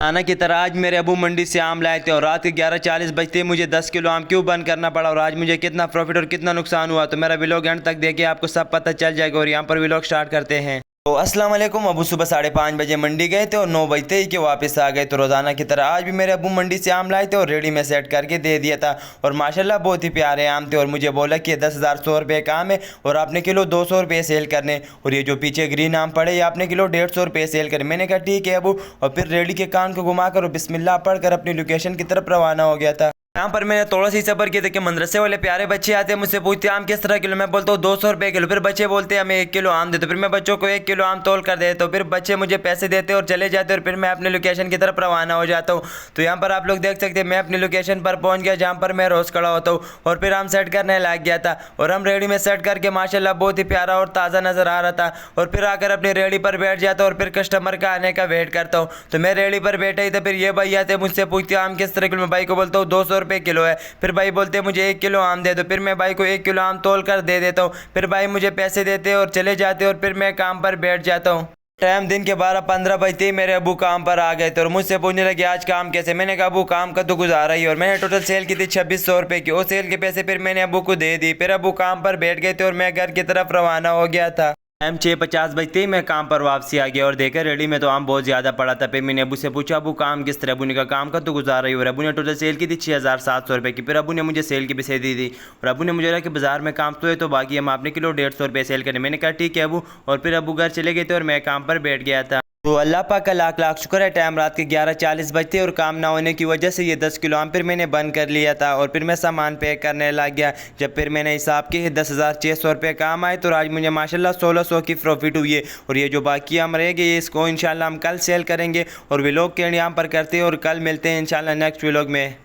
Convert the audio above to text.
आना की तरह आज मेरे अबू मंडी से आम लाए थे और रात के 11:40 बजते ही मुझे 10 किलो आम क्यों बंद करना पड़ा और आज मुझे कितना प्रॉफिट और कितना नुकसान हुआ। तो मेरा व्लॉग एंड तक देखिए, आपको सब पता चल जाएगा। और यहाँ पर व्लॉग स्टार्ट करते हैं। तो अस्सलाम वालेकुम। अबू सुबह 5:30 बजे मंडी गए थे और 9 बजते ही के वापस आ गए। तो रोज़ाना की तरह आज भी मेरे अबू मंडी से आम लाए थे और रेडी में सेट करके दे दिया था। और माशाल्लाह बहुत ही प्यारे आम थे। और मुझे बोला कि 10,100 रुपये का आम है और आपने किलो 200 रुपये सेल करने। और ये जो पीछे ग्रीन आम पड़े ये आपने किलो 150 रुपये सेल करने। मैंने कहा ठीक है अबू। और फिर रेडी के कान को घुमाकर और बिस्मिल्लाह पढ़कर अपनी लोकेशन की तरफ रवाना हो गया था। यहाँ पर मैंने थोड़ा सी सबर किया था कि मदरसे वाले प्यारे बच्चे आते हैं, मुझसे पूछते हैं आम किस तरह किलो। मैं बोलता हूँ 200 रुपये किलो। फिर बच्चे बोलते हैं हमें 1 किलो आम दे। तो फिर मैं बच्चों को 1 किलो आम तोल कर देता हूँ। फिर बच्चे मुझे पैसे देते और चले जाते और फिर मैं अपने लोकेशन की तरफ रवाना हो जाता हूँ। तो यहाँ पर आप लोग देख सकते हैं मैं अपनी लोकेशन पर पहुँच गया जहाँ पर मैं रोज़ खड़ा होता हूँ। और फिर हम सेट करने लग गया था और हम रेडी में सेट करके माशाल्लाह बहुत ही प्यारा और ताज़ा नज़र आ रहा था। और फिर आकर अपनी रेडी पर बैठ जाता और फिर कस्टमर का आने का वेट करता हूँ। तो मैं रेडी पर बैठा ही था। फिर ये भाई आते मुझसे पूछते आम किस तरह किलो। मैं भाई को बोलता हूँ 200 रुपये किलो है। फिर भाई बोलते हैं मुझे 1 किलो आम दे दो। फिर मैं भाई को 1 किलो आम तोल कर दे देता हूँ। फिर भाई मुझे पैसे देते और चले जाते और फिर मैं काम पर बैठ जाता हूँ। टाइम दिन के 12:15 बजते ही मेरे अबू काम पर आ गए थे और मुझसे पूछने लगे आज काम कैसे। मैंने कहा अबू काम का तो गुजारा ही। और मैंने टोटल सेल की थी 2600 रुपये की। और सेल के पैसे फिर मैंने अबू को दे दी। फिर अबू काम पर बैठ गए थे और मैं घर की तरफ रवाना हो गया था। टाइम 6:50 बजते ही मैं काम पर वापसी आ गया और देखा रेडी में तो आम बहुत ज़्यादा पड़ा था। फिर मैंने अबू से पूछा अबू काम किस तरह। अबू ने कहा काम का तो गुजारा ही। और अबू ने टोटल सेल की थी 6,700 रुपये की। फिर अबू ने मुझे सेल की पैसे दी थी और अबू ने मुझे कहा कि बाजार में काम तो है तो बाकी हम आपने किलो 150 रुपये सेल करें। मैंने कहा ठीक है अबू। और फिर अबू घर चले गए थे और मैं काम पर बैठ गया था। तो अल्लाह पाक का लाख लाख शुक्र है। टाइम रात के 11:40 बजते और काम ना होने की वजह से ये 10 किलो आम फिर मैंने बंद कर लिया था। और फिर मैं सामान पैक करने लग गया। जब फिर मैंने हिसाब किए 10,600 रुपये काम आए तो आज मुझे माशाल्लाह 1,600 की प्रॉफिट हुई है। और ये जो बाकी आम रहेंगे ये इसको इंशाल्लाह हम कल सेल करेंगे। और व्लॉग के यहाँ पर करते हैं और कल मिलते हैं इंशाल्लाह नेक्स्ट व्लॉग में।